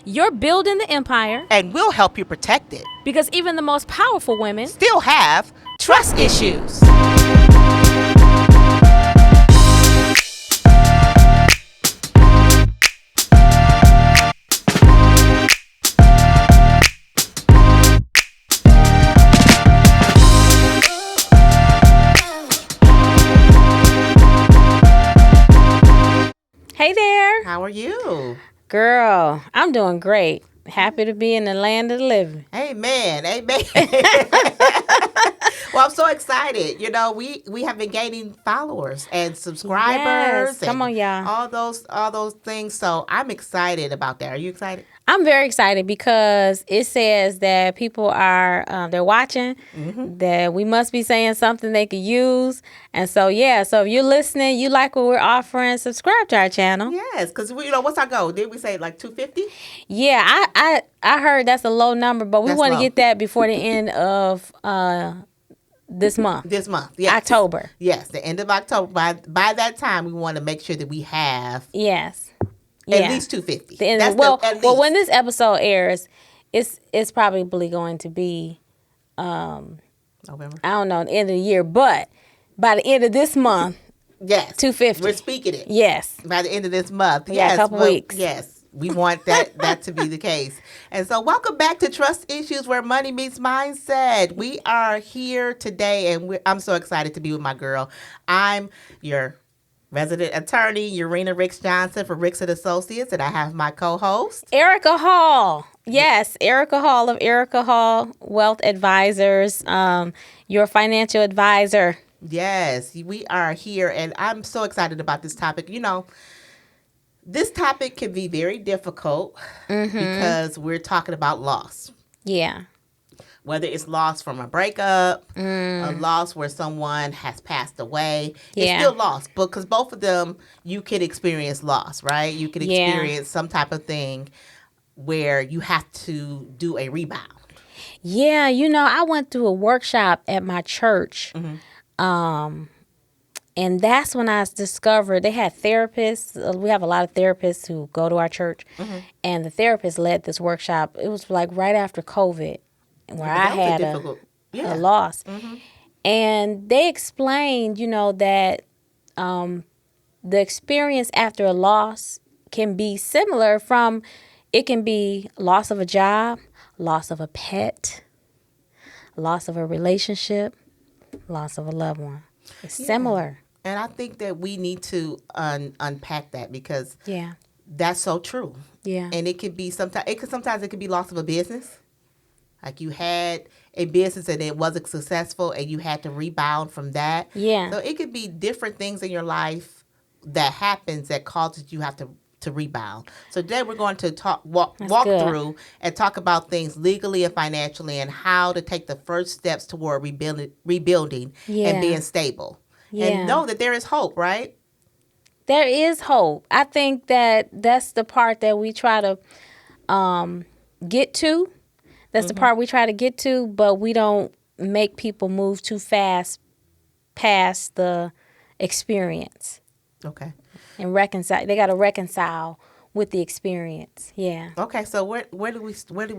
You're building the empire and we'll help you protect it. because even the most powerful women Still have trust issues. Hey there. How are you? Girl, I'm doing great. Happy to be in the land of the living. Amen. Amen. Well, I'm so excited. You know, we have been gaining followers and subscribers. Yes. Come and on, y'all. All those things. So I'm excited about that. Are you excited? I'm very excited because it says that people are they're watching, that we must be saying something they could use. And so, yeah, so if you're listening, you like what we're offering, subscribe to our channel. Yes, because what's our goal? Did we say like 250? Yeah, I heard that's a low number, but we That's want to low. get that before the end of this month. This month, yes. October. Yes, the end of October. By that time, we want to make sure that we have Yes. at least 250. Well, when this episode airs, it's probably going to be November. I don't know, the end of the year, but by the end of this month, Yes, 250. We're speaking it. Yes. By the end of this month. We got Yes, a couple weeks. Yes, we want that to be the case. And so, welcome back to Trust Issues, where money meets mindset. We are here today, and I'm so excited to be with my girl. I'm your resident attorney, Urenia Ricks-Johnson for Ricks & Associates, and I have my co-host, Erica Hall. Yes, Erica Hall of Erica Hall Wealth Advisors, your financial advisor. Yes, we are here, and I'm so excited about this topic. You know, this topic can be very difficult because we're talking about loss. Yeah. Whether it's loss from a breakup, a loss where someone has passed away, it's still loss. Because both of them, you can experience loss, right? You can experience some type of thing where you have to do a rebound. Yeah, you know, I went through a workshop at my church. And that's when I discovered they had therapists. We have a lot of therapists who go to our church. And the therapist led this workshop. It was like right after COVID, where I had a loss. And they explained, you know, that the experience after a loss can be similar from, it can be loss of a job, loss of a pet, loss of a relationship, loss of a loved one. It's similar. And I think that we need to unpack that because Yeah. that's so true. Yeah. And it could be sometimes it could be loss of a business. Like you had a business and it wasn't successful and you had to rebound from that. Yeah. So it could be different things in your life that happens that causes you have to rebound. So today we're going to walk through and talk about things legally and financially and how to take the first steps toward rebuilding and being stable. Yeah. And know that there is hope, right? There is hope. I think that's the part that we try to get to. That's the part we try to get to, but we don't make people move too fast past the experience. Okay. And reconcile. They got to reconcile with the experience. Yeah. Okay, so where do we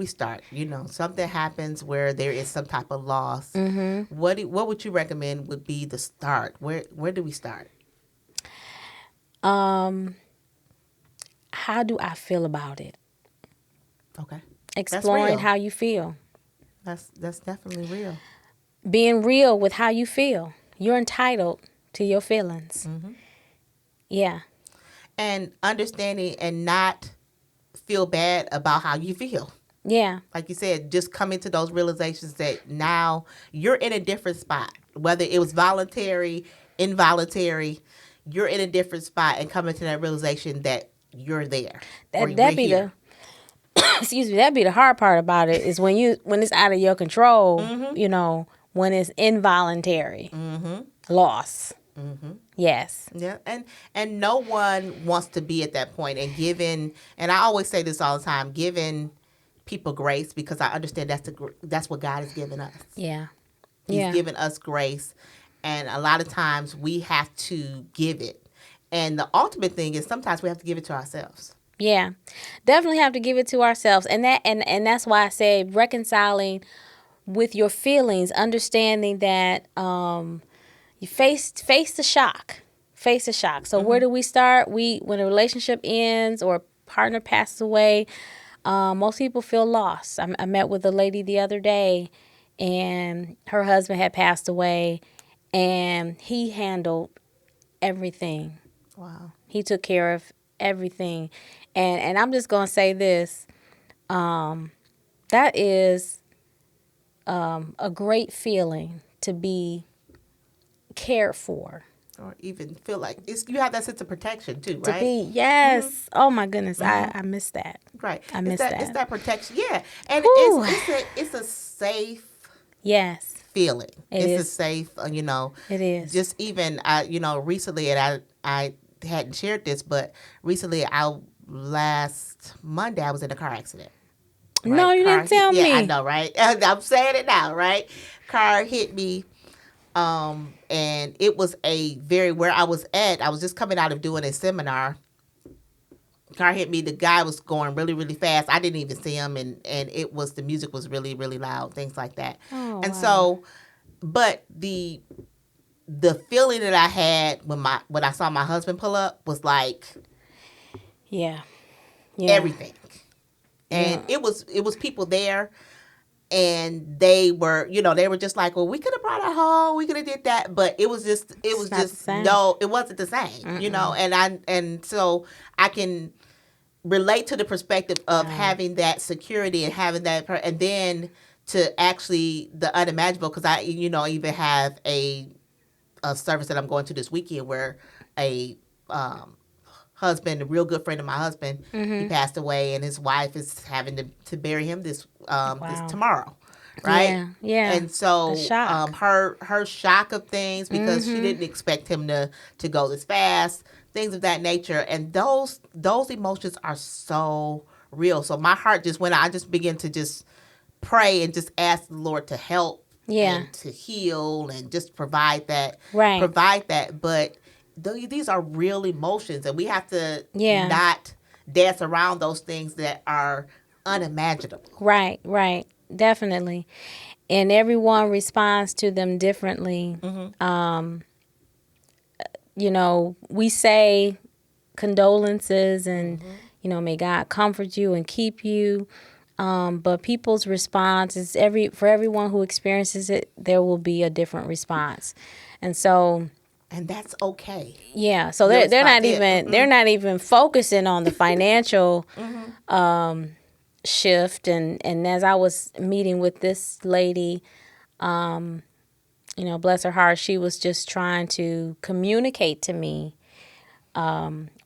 start? You know, something happens where there is some type of loss. What would you recommend would be the start? Where do we start? How do I feel about it? Okay. Exploring how you feel. That's definitely real. Being real with how you feel. You're entitled to your feelings. Yeah. And understanding and not feel bad about how you feel. Yeah. Like you said, just coming to those realizations that now you're in a different spot. Whether it was voluntary, involuntary, you're in a different spot and coming to that realization that you're there. That'd be the hard part about it is when it's out of your control, you know, when it's involuntary loss. Yes. Yeah, and no one wants to be at that point. And I always say this all the time, giving people grace, because I understand that's what God has given us. Yeah. He's given us grace, and a lot of times we have to give it. And the ultimate thing is sometimes we have to give it to ourselves. Yeah. Definitely have to give it to ourselves. And that's why I say reconciling with your feelings, understanding that you face the shock. Face the shock. So where do we start? When a relationship ends or a partner passes away, most people feel lost. I met with a lady the other day, and her husband had passed away, and he handled everything. Wow. He took care of everything. And I'm just going to say this. That is a great feeling to be cared for. Or even feel like you have that sense of protection too, To right? be, yes. Oh my goodness, I miss that. Right. I miss that. It's that protection. Yeah. And Whew. it's a safe Yes, feeling. It It's is. a safe, it is. just even recently, and I hadn't shared this, but recently last Monday I was in a car accident. Right? No, you Car didn't tell Yeah, me. I know, right? I'm saying it now, right? Car hit me. And it was where I was at, I was just coming out of doing a seminar. Car hit me. The guy was going really, really fast. I didn't even see him, and the music was really, really loud, things like that. Oh, And wow. so, but the feeling that I had when I saw my husband pull up was like Yeah. everything. And it was people there, and they were just like, well, we could have brought her home, we could have did that, but it was just not the same. no, it wasn't the same. And so I can relate to the perspective of having that security and having that and then to actually the unimaginable, because I even have a service that I'm going to this weekend where a husband, a real good friend of my husband, he passed away, and his wife is having to bury him this tomorrow, right? Yeah. And so The shock. her shock of things, because she didn't expect him to go this fast, things of that nature, and those emotions are so real. So my heart just went out. I just began to just pray and just ask the Lord to help and to heal and just provide that. But these are real emotions, and we have to not dance around those things that are unimaginable. Right. Definitely. And everyone responds to them differently. We say condolences and, may God comfort you and keep you. But people's response is for everyone who experiences it, there will be a different response. And so, and that's okay. Yeah. So they're not even focusing on the financial shift. And as I was meeting with this lady, bless her heart, she was just trying to communicate to me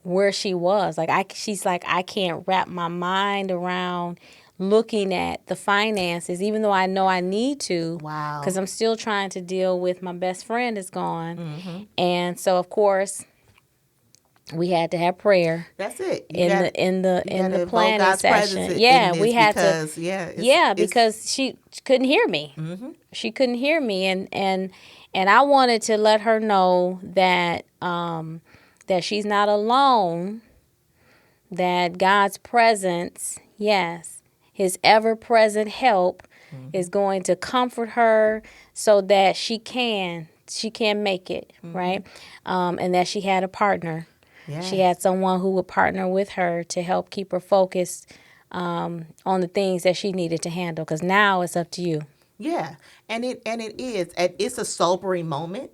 where she was. She's like, I can't wrap my mind around looking at the finances, even though I know I need to. Wow. Because I'm still trying to deal with my best friend is gone. And so, of course, we had to have prayer. That's it. In the planning session. Yeah, we had because she couldn't hear me. She couldn't hear me, and I wanted to let her know that that she's not alone. That God's presence, yes, His ever-present help is going to comfort her so that she can make it, right? And that she had a partner. Yes. She had someone who would partner with her to help keep her focused on the things that she needed to handle. Because now it's up to you. Yeah, and it is. It's a sobering moment.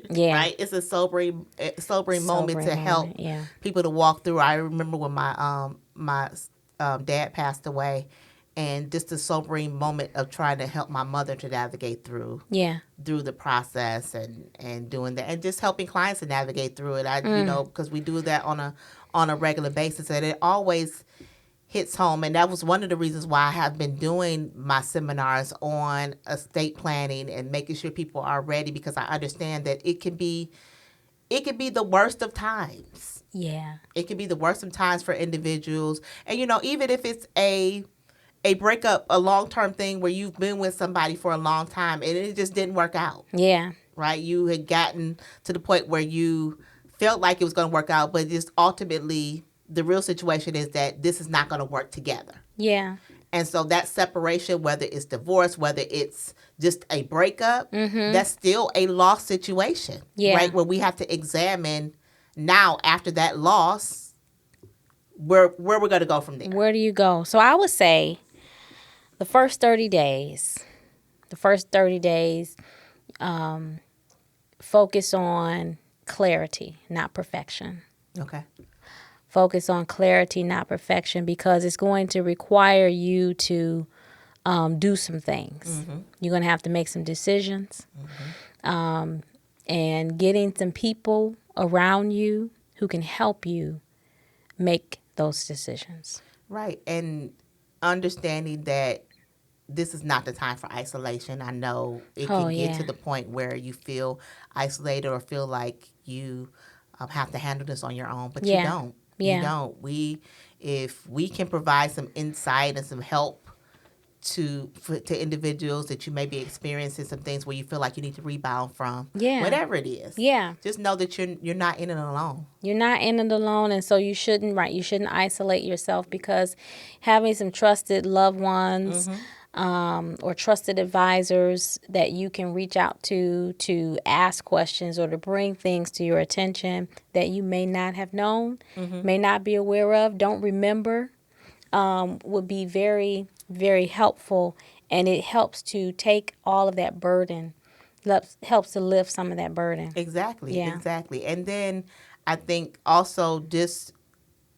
Yeah, right. It's a sobering moment to help people to walk through. I remember when my dad passed away, and just a sobering moment of trying to help my mother to navigate through the process and doing that, and just helping clients to navigate through it. Because we do that on a regular basis, and it always hits home. And that was one of the reasons why I have been doing my seminars on estate planning and making sure people are ready, because I understand that it can be the worst of times. Yeah, it can be the worst of times for individuals. And even if it's a breakup, a long-term thing where you've been with somebody for a long time and it just didn't work out. Yeah. Right? You had gotten to the point where you felt like it was going to work out, but just ultimately the real situation is that this is not going to work together. Yeah. And so that separation, whether it's divorce, whether it's just a breakup, that's still a loss situation, right? Where we have to examine now after that loss, where we're going to go from there. Where do you go? So I would say the first 30 days, focus on clarity, not perfection. Okay. Focus on clarity, not perfection, because it's going to require you to do some things. You're going to have to make some decisions. And getting some people around you who can help you make those decisions. Right. And understanding that this is not the time for isolation. I know it can get to the point where you feel isolated or feel like you have to handle this on your own, but you don't. You don't. If we can provide some insight and some help to individuals that you may be experiencing some things where you feel like you need to rebound from, whatever it is, just know that you're not in it alone. You're not in it alone, and so you shouldn't isolate yourself, because having some trusted loved ones or trusted advisors that you can reach out to ask questions or to bring things to your attention that you may not have known, may not be aware of, don't remember, would be very, very helpful. And it helps to take all of that burden, helps to lift some of that burden. Exactly. And then I think also just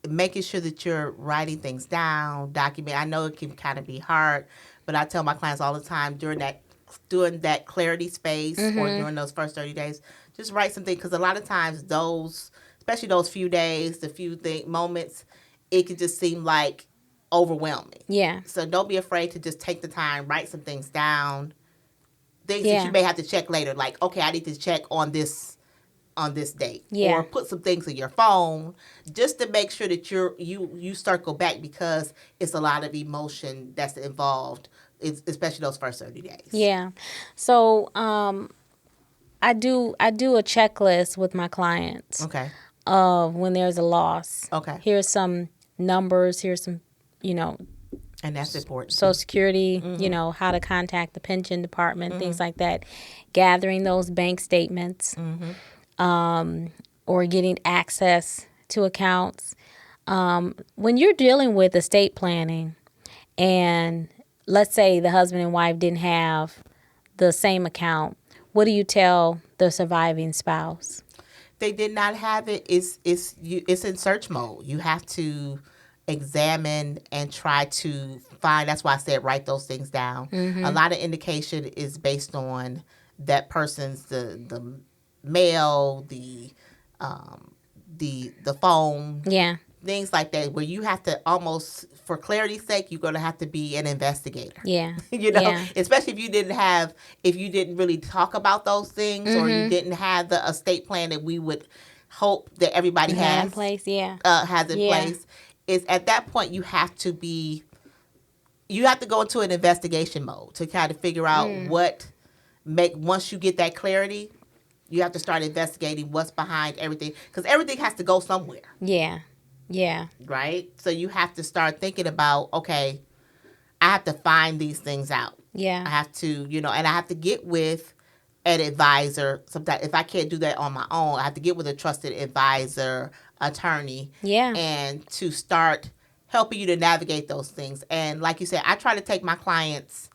making sure that you're writing things down, document. I know it can kind of be hard, but I tell my clients all the time during that clarity space or during those first 30 days, just write something, because a lot of times especially those few days, the few moments, it can just seem like overwhelming. Yeah. So don't be afraid to just take the time, write some things down, things that you may have to check later, like, okay, I need to check on this date, or put some things in your phone just to make sure that you circle back, because it's a lot of emotion that's involved, especially those first 30 days. Yeah. So I do a checklist with my clients. Okay. Of when there's a loss. Okay. Here's some numbers. Here's some, and that's important. Social Security, how to contact the pension department, things like that. Gathering those bank statements. Or getting access to accounts. When you're dealing with estate planning, and let's say the husband and wife didn't have the same account, what do you tell the surviving spouse? They did not have it. It's in search mode. You have to examine and try to find. That's why I said write those things down. A lot of indication is based on that person's the mail, the phone, things like that, where you have to almost, for clarity's sake, you're going to have to be an investigator. Especially if you didn't really talk about those things, or you didn't have the estate plan that we would hope that everybody has in place. Place. Is at that point you have to go into an investigation mode to kind of figure out once you get that clarity. You have to start investigating what's behind everything, because everything has to go somewhere. Yeah. Right? So you have to start thinking about, okay, I have to find these things out. Yeah. I have to, and I have to get with an advisor. Sometimes if I can't do that on my own, I have to get with a trusted advisor, attorney. And to start helping you to navigate those things. And like you said, I try to take my clients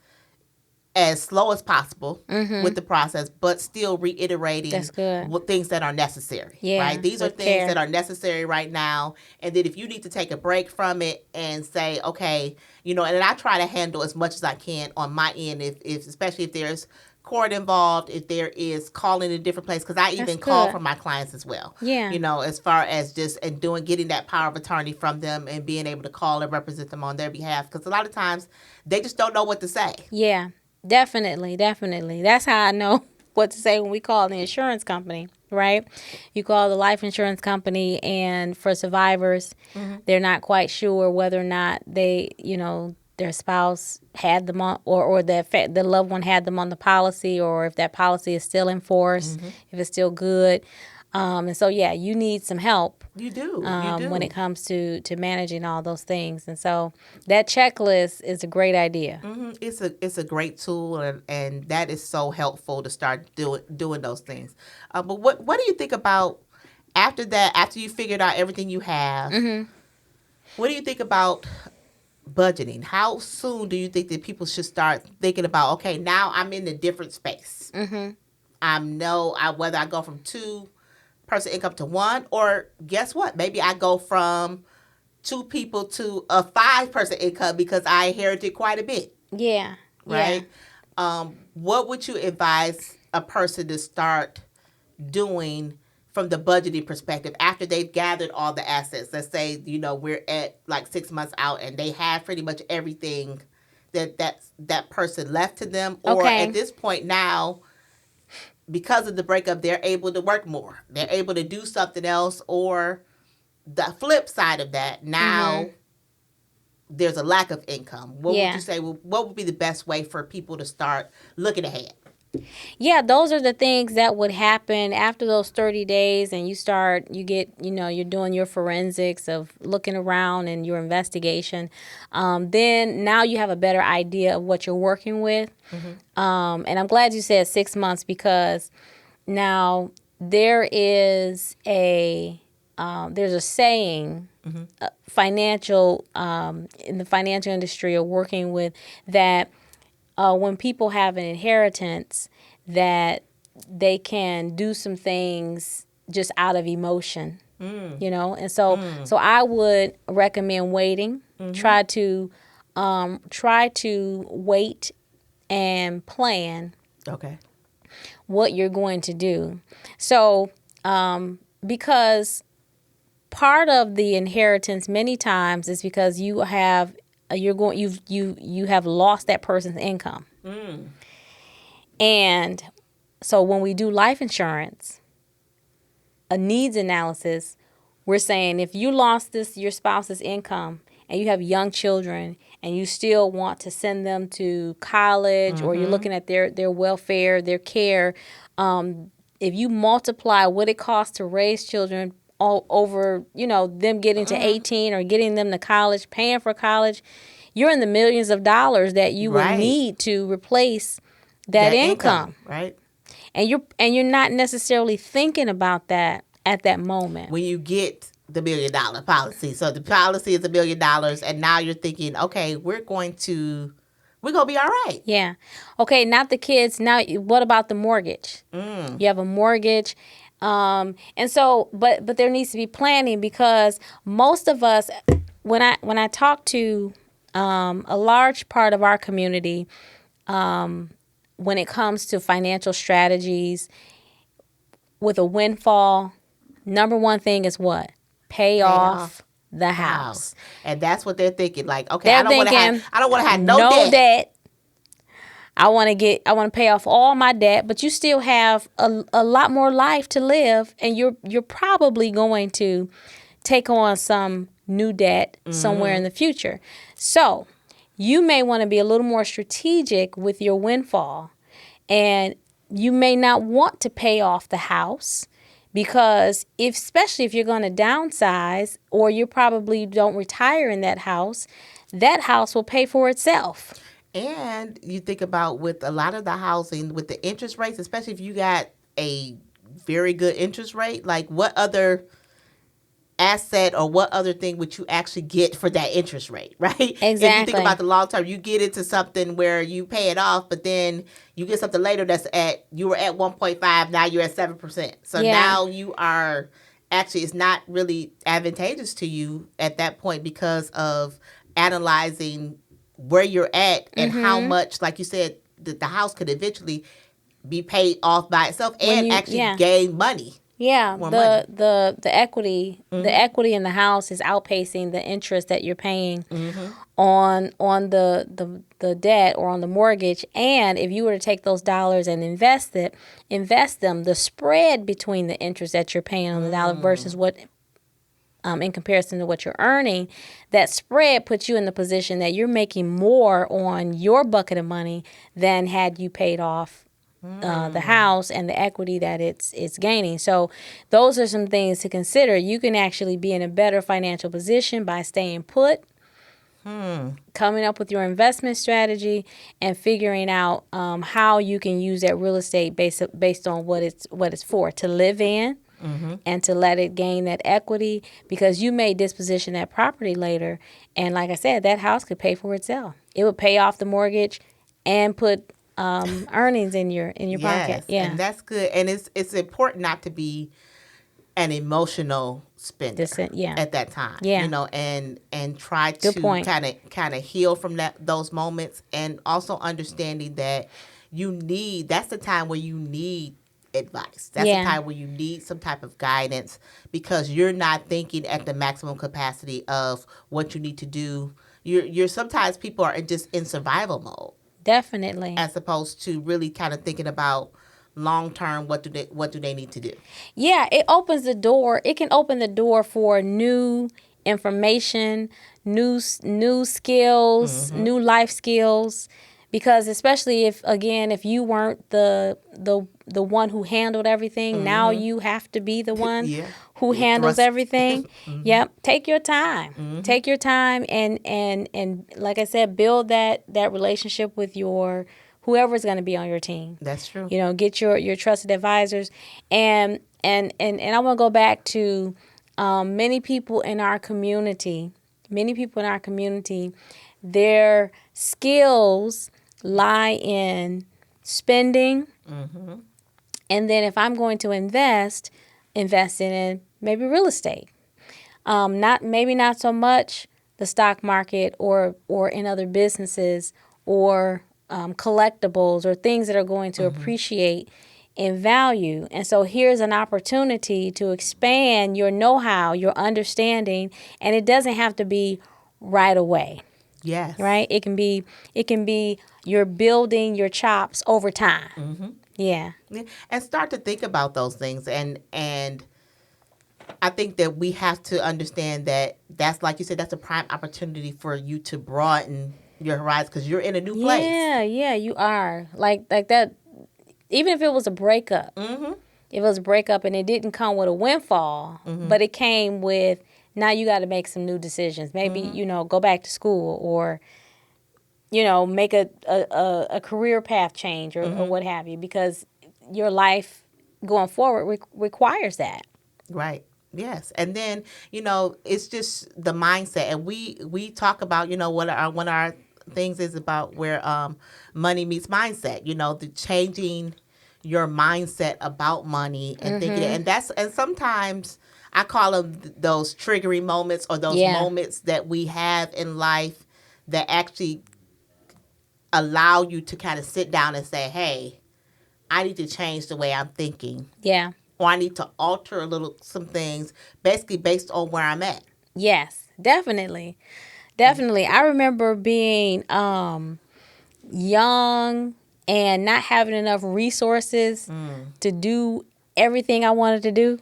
as slow as possible with the process, but still reiterating what things that are necessary. Right? These are things that are necessary right now. And then if you need to take a break from it and say, okay, and then I try to handle as much as I can on my end, if especially if there's court involved, if there is calling in a different place, because I even call for my clients as well. As far as just getting that power of attorney from them and being able to call and represent them on their behalf, because a lot of times they just don't know what to say. Definitely. That's how I know what to say when we call the insurance company, right? You call the life insurance company, and for survivors, they're not quite sure whether or not they, their spouse had them on, or the loved one had them on the policy, or if that policy is still in force, if it's still good. And so, yeah, you need some help. You do. When it comes to managing all those things. And so that checklist is a great idea. Mm-hmm. It's a great tool, and that is so helpful to start doing those things. But what do you think about after that? After you figured out everything you have, what do you think about budgeting? How soon do you think that people should start thinking about? Okay, now I'm in a different space. Whether I go from 2-person income to one, or guess what? Maybe I go from 2 people to a 5-person income because I inherited quite a bit. Yeah. Right? Yeah. What would you advise a person to start doing from the budgeting perspective after they've gathered all the assets? Let's say, we're at like 6 months out and they have pretty much everything that person left to them. Or at this point now, because of the breakup, they're able to work more. They're able to do something else. Or the flip side of that, now there's a lack of income. What would you say? What would be the best way for people to start looking ahead? Yeah, those are the things that would happen after those 30 days, and you're doing your forensics of looking around and your investigation. Then now you have a better idea of what you're working with. And I'm glad you said 6 months, because now there is there's a saying, financial in the financial industry or working with that. When people have an inheritance, that they can do some things just out of emotion, and so I would recommend waiting. Try to wait and plan. Okay. What you're going to do. So, because part of the inheritance many times is because you have lost that person's income. And so when we do life insurance, a needs analysis, we're saying if you lost your spouse's income and you have young children and you still want to send them to college, or you're looking at their welfare, their care, if you multiply what it costs to raise children all over, them getting to 18 or getting them to college, paying for college, you're in the millions of dollars that you will need to replace that income. Right. And you're not necessarily thinking about that at that moment. When you get the $1 million policy. So the policy is $1 million, and now you're thinking, okay, we're gonna be all right. Yeah. Okay, not the kids. Now what about the mortgage? You have a mortgage. And so, but there needs to be planning, because most of us, when I talk to a large part of our community, when it comes to financial strategies with a windfall, number one thing is what? Pay off the house. And that's what they're thinking. Like, okay, I don't want to have no debt. I want to pay off all my debt, but you still have a lot more life to live, and you're probably going to take on some new debt somewhere in the future. So you may want to be a little more strategic with your windfall, and you may not want to pay off the house, because especially if you're going to downsize, or you probably don't retire in that house will pay for itself. And you think about, with a lot of the housing, with the interest rates, especially if you got a very good interest rate, like what other asset or what other thing would you actually get for that interest rate, right? Exactly. If you think about the long term, you get into something where you pay it off, but then you get something later you were at 1.5, now you're at 7%. So now you are actually, it's not really advantageous to you at that point, because of analyzing where you're at and how much, like you said, the house could eventually be paid off by itself and gain money. Yeah, the equity in the house is outpacing the interest that you're paying on the debt or on the mortgage. And if you were to take those dollars and invest them, the spread between the interest that you're paying on the dollar versus what in comparison to what you're earning, that spread puts you in the position that you're making more on your bucket of money than had you paid off the house and the equity that it's gaining. So those are some things to consider. You can actually be in a better financial position by staying put, coming up with your investment strategy, and figuring out how you can use that real estate based on what it's for, to live in. And to let it gain that equity, because you may disposition that property later. And like I said, that house could pay for itself. It would pay off the mortgage and put earnings in your pocket. Yeah. And that's good. And it's important not to be an emotional spender at that time. Yeah. And try to kind of heal from those moments, and also understanding that that's the time where you need advice. That's the time where you need some type of guidance, because you're not thinking at the maximum capacity of what you need to do. You're sometimes people are just in survival mode. Definitely. As opposed to really kind of thinking about long term, what do they need to do? Yeah, it opens the door. It can open the door for new information, new skills, new life skills. Because especially if you weren't the one who handled everything, now you have to be the one who handles everything. Yep. Take your time. Take your time and like I said, build that relationship with your whoever's going to be on your team. That's true. Get your trusted advisors, and I want to go back to many people in our community. Their skills lie in spending, and then if I'm going to invest in maybe real estate, not so much the stock market or in other businesses or collectibles or things that are going to appreciate in value. And so here's an opportunity to expand your know-how, your understanding, and it doesn't have to be right away. Yes. Right? It can be you're building your chops over time. Yeah. And start to think about those things, and I think that we have to understand that that's, like you said, that's a prime opportunity for you to broaden your horizons, because you're in a new place. Yeah, you are. Like that, even if it was a breakup. If it was a breakup and it didn't come with a windfall, but it came with, now you got to make some new decisions. Maybe, go back to school, or, make a career path change or what have you, because your life going forward requires that. Right. Yes. And then, it's just the mindset. And we talk about, one of our things is about where money meets mindset, the changing your mindset about money and thinking, and sometimes I call them those triggering moments, or those moments that we have in life that actually allow you to kind of sit down and say, hey, I need to change the way I'm thinking. Yeah. Or I need to alter some things, basically based on where I'm at. Yes, definitely. I remember being young and not having enough resources to do everything I wanted to do.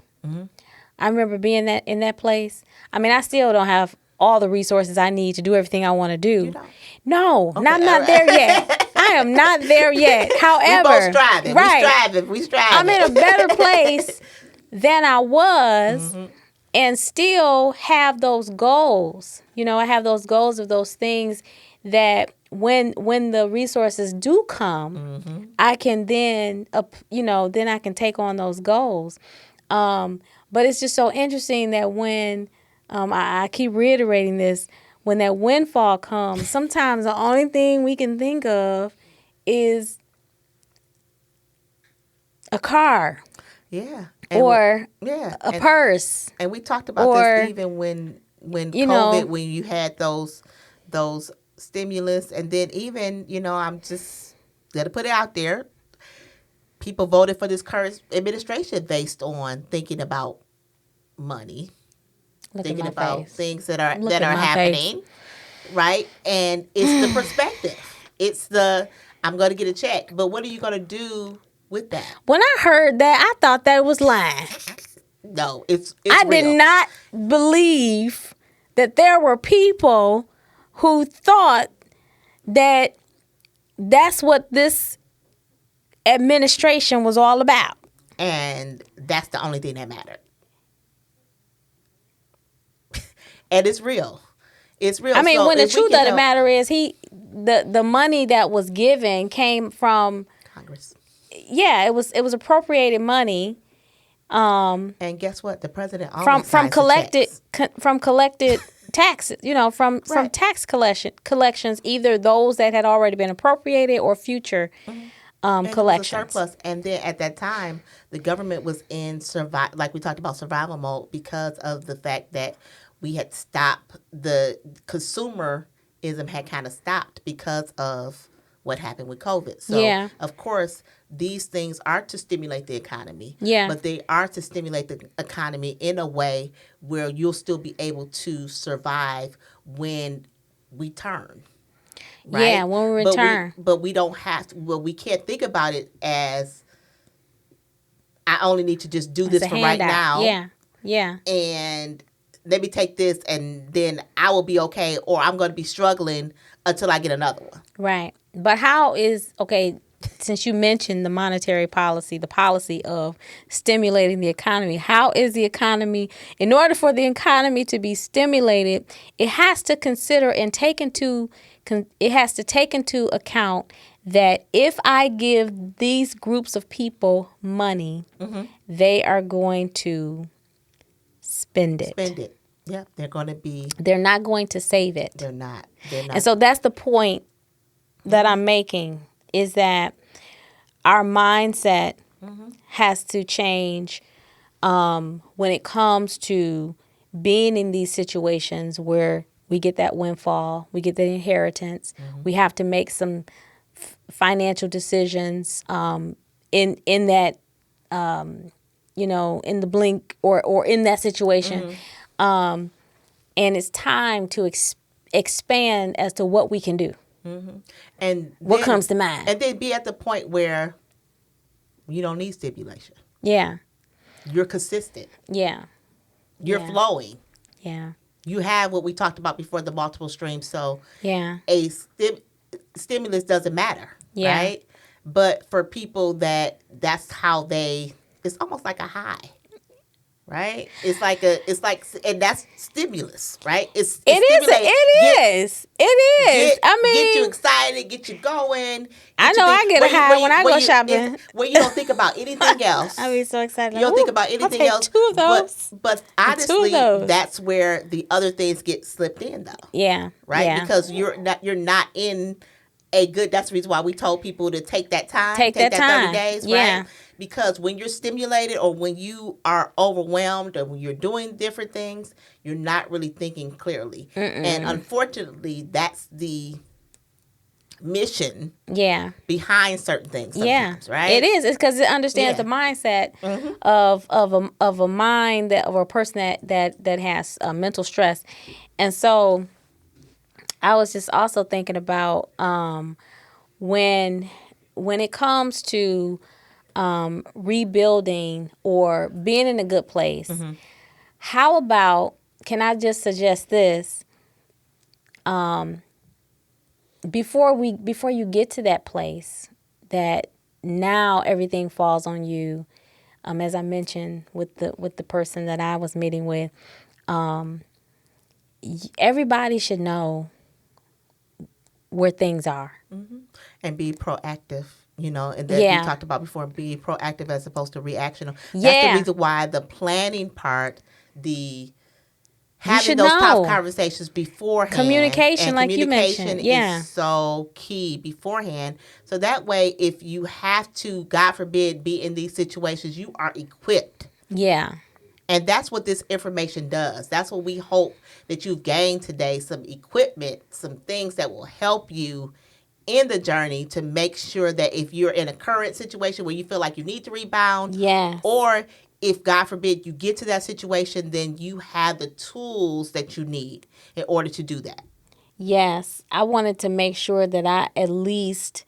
I remember being in that place. I mean, I still don't have all the resources I need to do everything I want to do. You don't? No, okay. I'm not there yet. I am not there yet. However, we're both striving. Right. We striving. I'm in a better place than I was, and still have those goals. I have those goals of those things that when the resources do come, I can then I can take on those goals. But it's just so interesting that when I keep reiterating this, when that windfall comes, sometimes the only thing we can think of is a car. Yeah. Or a purse. And we talked about this even when COVID, when you had those stimulus, and then even, I'm just going to put it out there, people voted for this current administration based on thinking about money, thinking about things that are happening, right? And it's the perspective. It's I'm going to get a check, but what are you going to do with that? When I heard that, I thought that was lying. No, it's I real. did not believe that there were people who thought that that's what this administration was all about. And that's the only thing that mattered. And it's real. It's real. I mean, so when the truth of the matter is, the money that was given came from Congress. Yeah, it was appropriated money. And guess what? The president always from collected taxes. From tax collections, either those that had already been appropriated or future collections. It was a surplus, and then at that time, the government was in like we talked about, survival mode because of the fact that we had stopped, the consumerism had kind of stopped because of what happened with COVID. So, of course, these things are to stimulate the economy. Yeah. But they are to stimulate the economy in a way where you'll still be able to survive when we turn. Right? Yeah, when we return. But we don't have to, we can't think about it as, I only need to just do this for right now. Yeah. And let me take this and then I will be okay, or I'm going to be struggling until I get another one. Right. But since you mentioned the monetary policy, the policy of stimulating the economy, how is the economy, in order for the economy to be stimulated, it has to consider and take into account that if I give these groups of people money, they are going to spend it. Yeah, they're not going to save it. They're not. And so that's the point that I'm making, is that our mindset has to change when it comes to being in these situations where we get that windfall, we get the inheritance. We have to make some financial decisions in that, in the blink or in that situation. And it's time to expand as to what we can do. And what comes to mind. And then be at the point where you don't need stimulation. Yeah. You're consistent. Yeah. You're flowing. Yeah. You have what we talked about before, the multiple streams. So a stimulus doesn't matter. Yeah. Right? But for people that's how it's almost like a high. Right? And that's stimulus, right? It is. I mean, get you excited, get you going. I know I get a high when I go shopping. Where you don't think about anything else. I be so excited. You don't think about anything else. Two of those. But honestly, that's where the other things get slipped in, though. Yeah. Right? Yeah. Because you're not in a good. That's the reason why we told people to take that time. Take that time. 30 days. Yeah. Right? Because when you're stimulated or when you are overwhelmed or when you're doing different things, you're not really thinking clearly. And unfortunately, that's the mission behind certain things sometimes, right? It is. It's because it understands the mindset of a mind of a person that has mental stress. And so I was just also thinking about when it comes to rebuilding or being in a good place. How about, can I just suggest this? Before you get to that place, that now everything falls on you, as I mentioned with the person that I was meeting with, everybody should know where things are. And be proactive. And that we talked about before, be proactive as opposed to reactional. That's the reason why the planning part, having those tough conversations beforehand. Communication, like you mentioned. Is so key beforehand. So that way, if you have to, God forbid, be in these situations, you are equipped. Yeah. And that's what this information does. That's what we hope that you've gained today, some equipment, some things that will help you in the journey to make sure that if you're in a current situation where you feel like you need to rebound, or if, God forbid, you get to that situation, then you have the tools that you need in order to do that. Yes. I wanted to make sure that I at least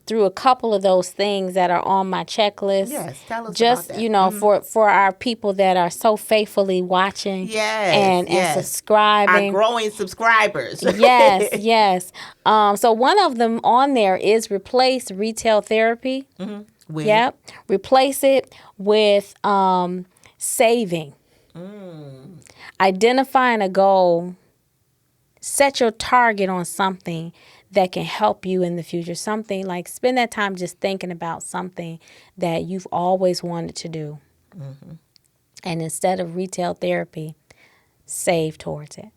through a couple of those things that are on my checklist. Yes, tell us just, about that. for our people that are so faithfully watching and subscribing. Our growing subscribers. Yes, yes. So one of them on there is replace retail therapy. Yep. Replace it with saving. Identifying a goal. Set your target on something that can help you in the future. Something like spend that time just thinking about something that you've always wanted to do. And instead of retail therapy, save towards it.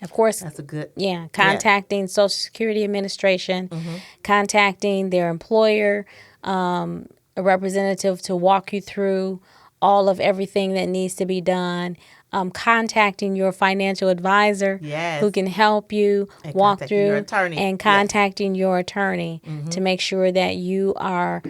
Of course, that's a good. Contacting Social Security Administration, contacting their employer, a representative to walk you through all of everything that needs to be done. Contacting your financial advisor who can help you and walk through your attorney. And contacting your attorney to make sure that you are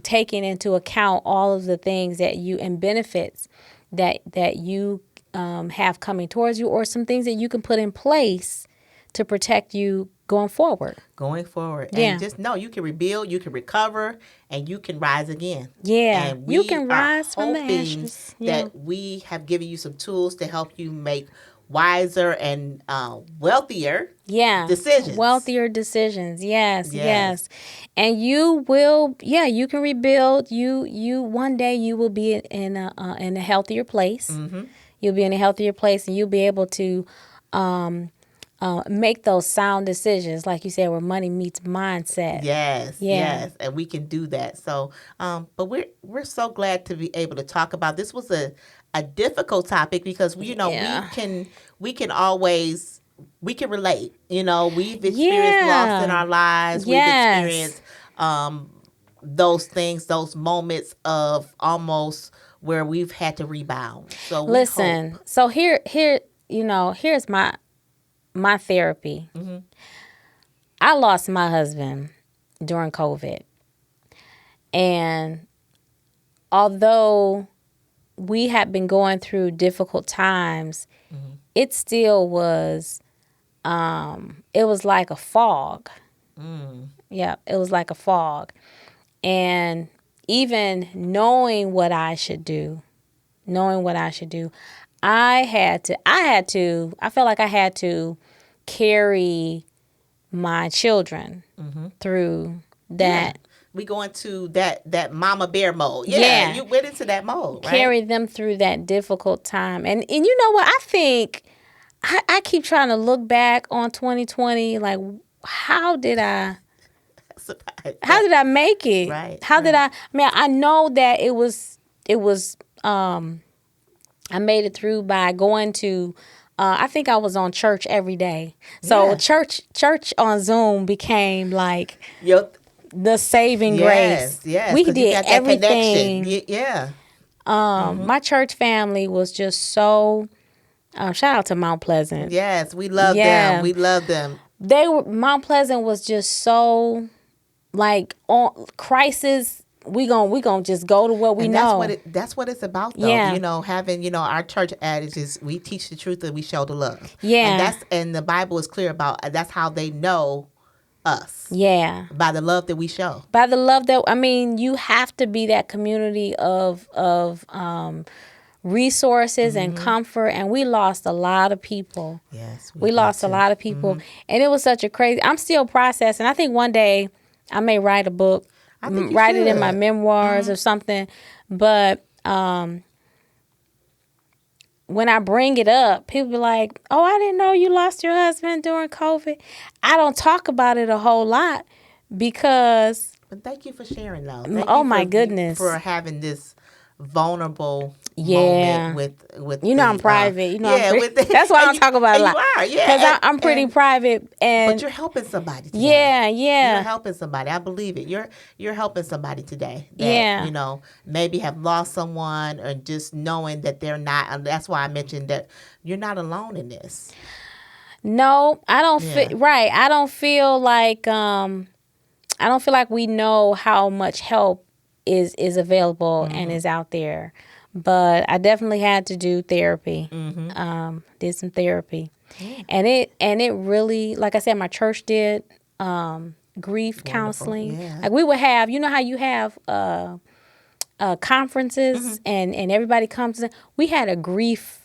taking into account all of the things that you and benefits that you have coming towards you, or some things that you can put in place to protect you going forward. And just know you can rebuild, you can recover, and you can rise again. And you can rise from the ashes. That we have given you some tools to help you make wiser and wealthier decisions. Wealthier decisions. Yes. And you will, you can rebuild. You one day you will be in a healthier place. You'll be in a healthier place, and you'll be able to make those sound decisions, like you said, where money meets mindset. Yes, and we can do that. So, but we're so glad to be able to talk about this. Was a difficult topic because we can always relate. We've experienced loss in our lives. We've experienced those things, those moments of almost where we've had to rebound. So listen. So here's my therapy. I lost my husband during COVID. And although we had been going through difficult times, it still was, it was like a fog. Yeah, it was like a fog. And even knowing what I should do, I felt like I had to carry my children through that. We go into that mama bear mode. You went into that mode, right? Carry them through that difficult time. And you know what? I think I keep trying to look back on 2020, like, how did I make it? Right. I know that it was I made it through by going to, I think I was on church every day. So church on Zoom became like the saving grace. Yes, we did everything. My church family was just so, shout out to Mount Pleasant. Yes, we love them. We love them. Mount Pleasant was just so like on crisis. We gonna just go to what we know. That's what it's about, though. Having our church adage is we teach the truth and we show the love. And the Bible is clear about that's how they know us. By the love that we show. By the love that you have to be that community of resources and comfort, and we lost a lot of people. Yes, we lost a lot of people, and it was such a crazy. I'm still processing. I think one day I may write a book. Write it in my memoirs or something. But when I bring it up, people be like, oh, I didn't know you lost your husband during COVID. I don't talk about it a whole lot because... But thank you for sharing, though. My goodness. For having this vulnerable moment with I'm private. That's why I don't talk about it a lot. You are, because I'm pretty private, but you're helping somebody today. You're helping somebody. I believe it. You're helping somebody today that maybe have lost someone, or just knowing that they're not. And that's why I mentioned that you're not alone in this. No, I don't feel right. I don't feel like we know how much help is available and is out there. But I definitely had to do therapy. Did some therapy. And it really, like I said, my church did grief counseling. Yeah. Like we would have, you know how you have conferences and everybody comes in. We had a grief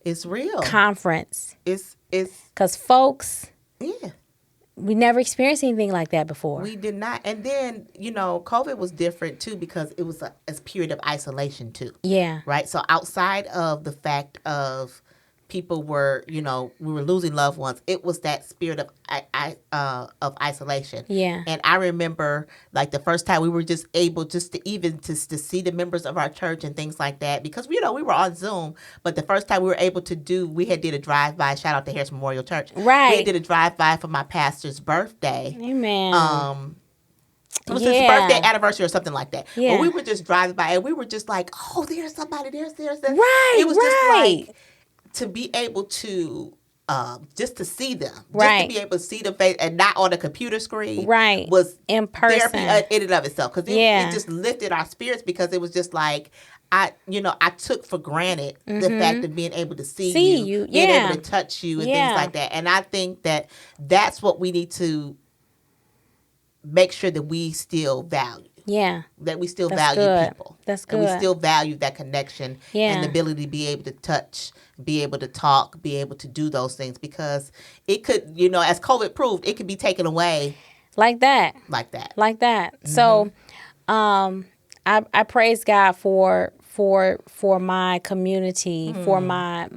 It's real. conference. It's Because folks, yeah. we never experienced anything like that before. We did not. And then, COVID was different too because it was a period of isolation too. Yeah. Right? So outside of the fact of people were, we were losing loved ones, it was that spirit of isolation. Yeah. And I remember like the first time we were just able to see the members of our church and things like that because, we were on Zoom. But the first time we were able to we had did a drive-by, shout out to Harris Memorial Church. Right. We had did a drive-by for my pastor's birthday. Amen. It was his birthday anniversary or something like that. Yeah. But we were just driving by and we were just like, oh, there's somebody, there's. Right. It was just like to be able to just to see them, just to be able to see them face and not on a computer screen, was in person therapy in and of itself because it just lifted our spirits because it was just like I took for granted the fact of being able to see you, being able to touch you and things like that, and I think that that's what we need to make sure that we still value. Yeah. That we still value people. That's good. And we still value that connection and the ability to be able to touch, be able to talk, be able to do those things because it could, as COVID proved, it could be taken away. Like that. Mm-hmm. So I praise God for my community, for my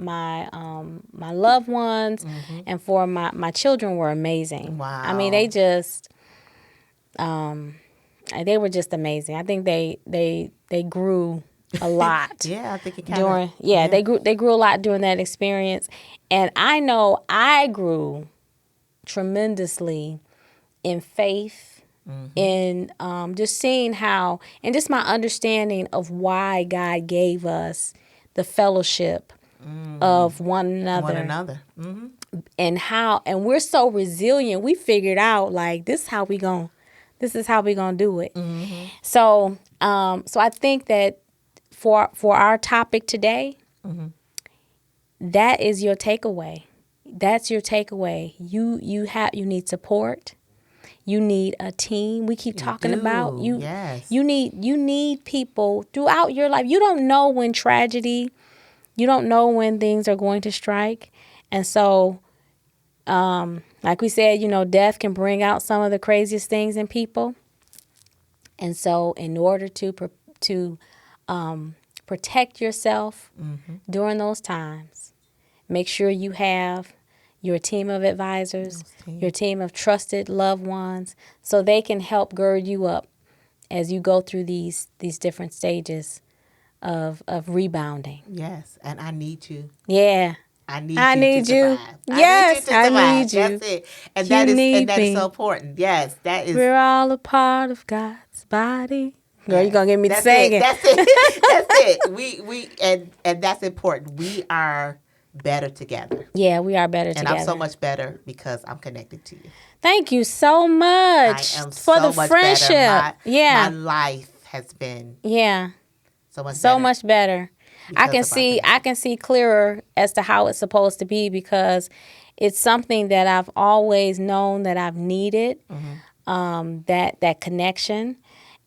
loved ones, and for my children were amazing. Wow. I mean, they just they were just amazing. I think they grew a lot. Yeah, I think it kind of. They grew a lot during that experience, and I know I grew tremendously in faith, in just seeing how, and just my understanding of why God gave us the fellowship of one another. And we're so resilient. We figured out like this is how we gonna do it. So I think that for our topic today, that is your takeaway. That's your takeaway. You need support. You need a team. We keep talking about you. Yes. You need people throughout your life. You don't know when tragedy, you don't know when things are going to strike. And so like we said, death can bring out some of the craziest things in people. And so in order to protect yourself during those times, make sure you have your team of advisors, your team of trusted loved ones, so they can help gird you up as you go through these different stages of rebounding. Yes, and I need you. Yeah. I need you. Yes, I need you. That's it. And that is so important. Yes, that is. We're all a part of God's body. Girl, you're going to get me to singing. That's it. That's it. We and that's important. We are better together. Yeah, we are better together. And I'm so much better because I'm connected to you. Thank you so much I am for so the much friendship. Better. My life has been so much better. I can see clearer as to how it's supposed to be because it's something that I've always known that I've needed, that connection,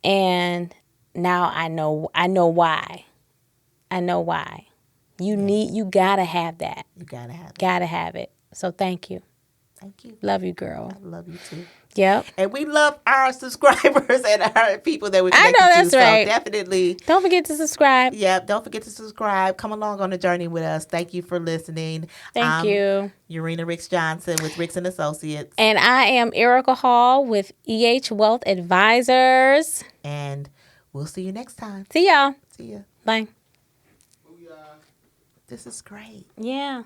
and now I know why. I know why. You gotta have that. You gotta have it. Gotta have it. So thank you. Thank you. Love you, girl. I love you too. Yep. And we love our subscribers and our people that we're connected to. I know that's right. So definitely. Don't forget to subscribe. Yep. Don't forget to subscribe. Come along on the journey with us. Thank you for listening. Thank you. Urenia Ricks-Johnson with Ricks & Associates. And I am Erica Hall with EH Wealth Advisors. And we'll see you next time. See y'all. See ya. Bye. This is great. Yeah.